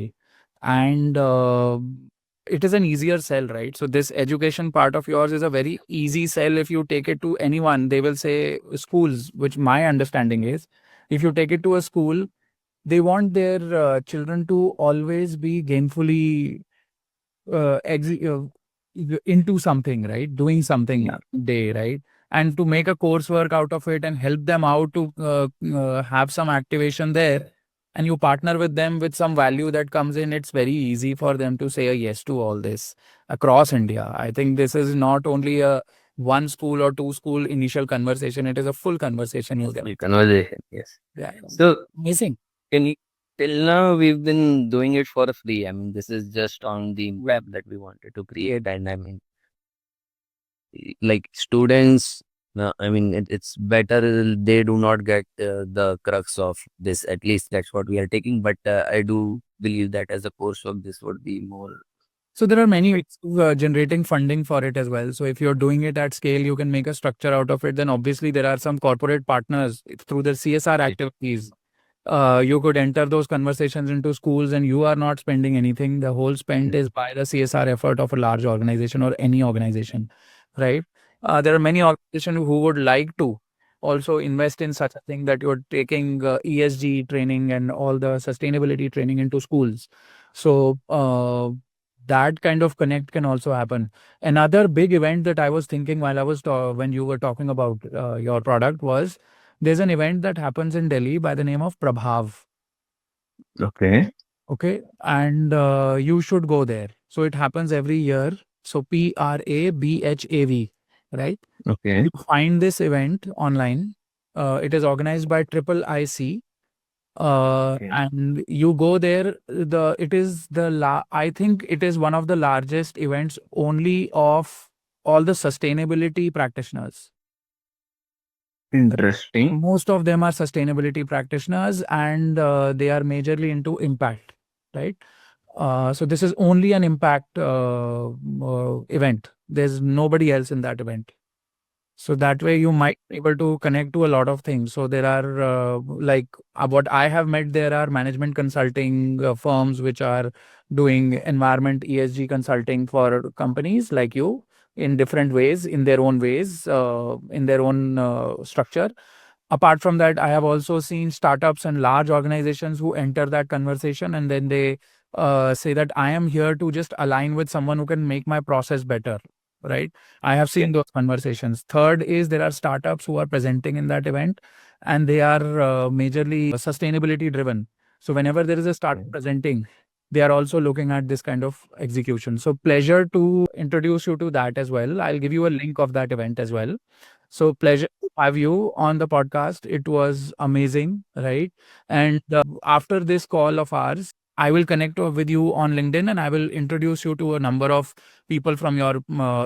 And it is an easier sell, right? So this education part of yours is a very easy sell. If you take it to anyone, they will say schools, which my understanding is, if you take it to a school, they want their children to always be gainfully uh, ex- uh, into something, right? Doing something day, right? And to make a coursework out of it and help them out to have some activation there. And you partner with them with some value that comes in, it's very easy for them to say a yes to all this across India. I think this is not only a one school or two school initial conversation, it is a full conversation you get. Conversation, yes. Yeah. So Amazing. can you, till now we've been doing it for free. I mean, this is just on the web that we wanted to create, and I mean, like students. I mean, it's better they do not get the crux of this. At least that's what we are taking. But I do believe that as a coursework, this would be more So there are many ways of generating funding for it as well. So if you're doing it at scale, you can make a structure out of it. Then obviously there are some corporate partners through the CSR activities. You could enter those conversations into schools and you are not spending anything. The whole spent is by the CSR effort of a large organization or any organization, right? There are many organizations who would like to also invest in such a thing, that you're taking ESG training and all the sustainability training into schools. So that kind of connect can also happen. Another big event that I was thinking while I was when you were talking about your product was, there's an event that happens in Delhi by the name of Prabhav. Okay. Okay. And you should go there. So it happens every year. So Prabhav, right? Okay. You find this event online. It is organized by Triple IC. Okay. And you go there. It is I think it is one of the largest events only of all the sustainability practitioners. Interesting. Most of them are sustainability practitioners, and they are majorly into impact, right? So this is only an impact event. There's nobody else in that event. So that way you might be able to connect to a lot of things. So there are what I have met, there are management consulting firms which are doing environment ESG consulting for companies like you in different ways, in their own ways, in their own structure. Apart from that, I have also seen startups and large organizations who enter that conversation, and then they say that I am here to just align with someone who can make my process better, right? I have seen those conversations. Third is, there are startups who are presenting in that event, and they are majorly sustainability driven. So whenever there is a startup presenting, they are also looking at this kind of execution. So pleasure to introduce you to that as well. I'll give you a link of that event as well. So pleasure to have you on the podcast. It was amazing, right? And after this call of ours, I will connect with you on LinkedIn, and I will introduce you to a number of people from your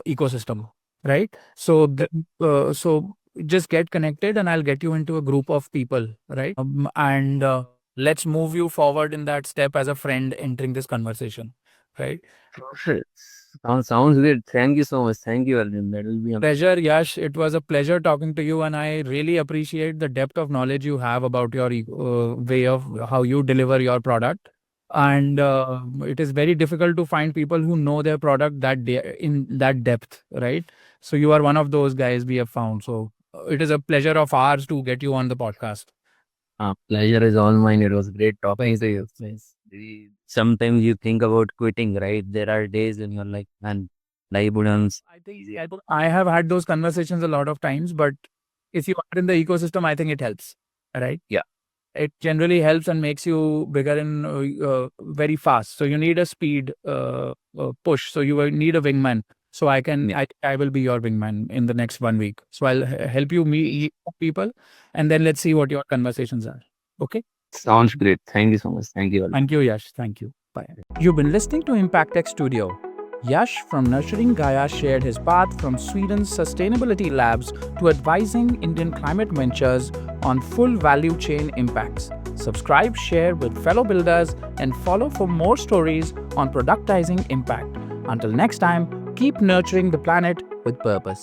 ecosystem, right? So so just get connected, and I'll get you into a group of people, right? And let's move you forward in that step as a friend entering this conversation, right? Perfect. Sounds good. Thank you so much. Thank you, Arjun. That will be Pleasure, Yash. It was a pleasure talking to you, and I really appreciate the depth of knowledge you have about your way of how you deliver your product. And it is very difficult to find people who know their product in that depth, right? So you are one of those guys we have found. So it is a pleasure of ours to get you on the podcast. pleasure is all mine. It was great talking to you. Sometimes you think about quitting, right? There are days when you're like, man, life wouldn't. I have had those conversations a lot of times, but if you are in the ecosystem, I think it helps, right? Yeah. It generally helps and makes you bigger in very fast. So you need a speed push. So you will need a wingman. So I will be your wingman in the next 1 week. So I'll help you meet people, and then let's see what your conversations are. Okay. Sounds great. Thank you so much. Thank you. Thank you, Yash. Thank you. Bye. You've been listening to Impact Tech Studio. Yash from Nurturing Gaia shared his path from Sweden's sustainability labs to advising Indian climate ventures on full value chain impacts. Subscribe, share with fellow builders, and follow for more stories on productizing impact. Until next time, keep nurturing the planet with purpose.